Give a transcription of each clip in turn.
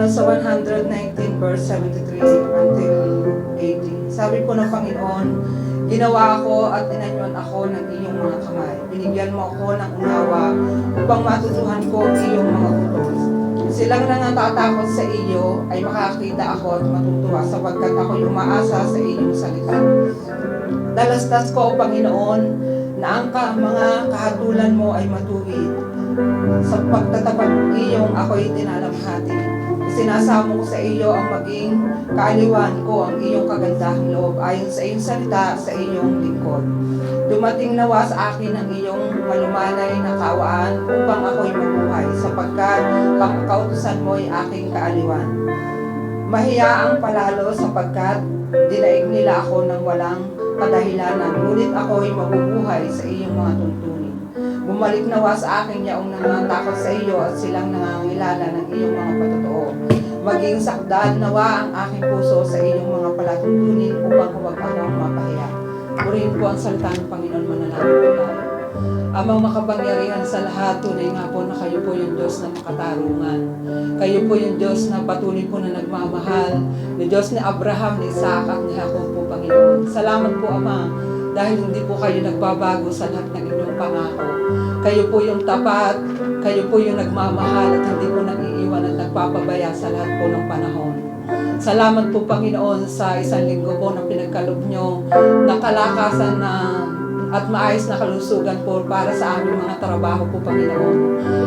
sa 119 verse 73 until 80. Sabi po ng Panginoon, ginawa ako at inanyon ako ng iyong mga kamay. Binigyan mo ako ng unawa upang matutuhan ko ang iyong mga utos. Silang nangatatakot sa iyo ay makakita ako at matutuwa sapagkat ako'y umaasa sa iyong salita. Dalastas ko, Panginoon, na ang mga kahatulan mo ay matuwid. Sa pagtatapat iyong ako'y tinalamhati. Isinasamo ko sa iyo ang maging kaaliwan ko ang iyong kagandahang loob ayon sa iyong salita sa iyong lingkod. Dumating nawa sa akin ang iyong malumanay na kaawaan upang ako'y mabuhay sapagkat kautusan mo ay aking kaaliwan. Mahiyaang palalo sapagkat dinaig nila ako ng walang kadahilanan, ngunit ako'y mabubuhay sa iyong mga tuntunin. Bumalik nawa sa akin yaong nangatakot sa iyo at silang nangangilala ng iyong mga patotoo. Maging sakdal nawa ang aking puso sa iyong mga palatuntunin upang huwag akong mapahiya. Purihin po ang salita ng Panginoon, manalangin po tayo. Amang makapangyarihan sa lahat, tunay nga po na kayo po yung Diyos na makatarungan. Kayo po yung Diyos na patuloy po na nagmamahal, na Diyos ni Abraham, ni Isaac at ni Jacob po, Panginoon. Salamat po, Ama, dahil hindi po kayo nagbabago sa lahat ng inyong pangako. Kayo po yung tapat, kayo po yung nagmamahal at hindi po nag-iiwan at nagpapabaya sa lahat po ng panahon. Salamat po, Panginoon, sa isang linggo po na pinagkaloob nyo, na kalakasan na at maayos na kalusugan po para sa aming mga trabaho po, Panginoon.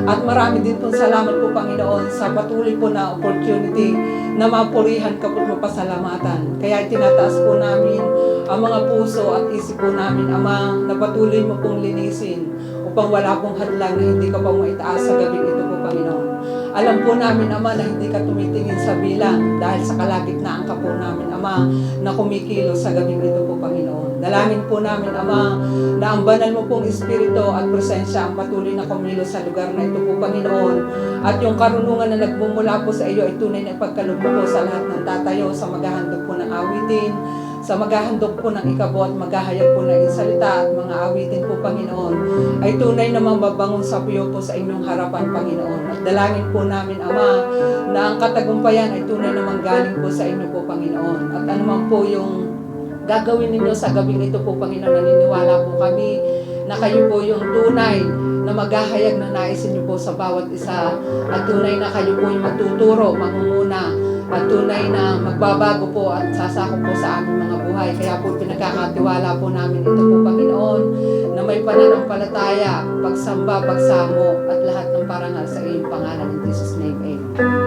At marami din po salamat po, Panginoon, sa patuloy po na opportunity na mapurihan ka po mapasalamatan. Kaya tinataas po namin ang mga puso at isip po namin, Ama, na patuloy mo pong linisin upang wala pong hadlang na hindi ka pa maitaas sa gabing ito po, Panginoon. Alam po namin, Ama, na hindi ka tumitingin sa bilang dahil sa kalagitnaan ka po namin, Ama, na kumikilos sa gabing ito po, Panginoon. Dalangin po namin, Ama, na ang banal mo pong Espiritu at presensya ang patuloy na kumilos sa lugar na ito po, Panginoon. At yung karunungan na nagmumula po sa iyo ay tunay na ipagkaloob mo po sa lahat ng tatayo, sa maghahandog po ng awitin, sa maghahandog po ng ikabo at maghahayag po ng iyong salita at mga awitin po, Panginoon, ay tunay na mababangon sa puyo po sa inyong harapan, Panginoon. At dalangin po namin, Ama, na ang katagumpayan ay tunay na manggaling po sa inyo po, Panginoon. At anuman po yung gagawin ninyo sa gabing ito po, Panginoon, naniniwala po kami na kayo po yung tunay na maghahayag na naisin niyo po sa bawat isa. At tunay na kayo po yung magtuturo, mangunguna, at tunay na magbabago po at sasako po sa aming mga buhay. Kaya po pinagkakatiwala po namin ito po, Panginoon, na may pananampalataya, pagsamba, pagsamo, at lahat ng parangal sa iyong pangalan. In Jesus' name, Amen.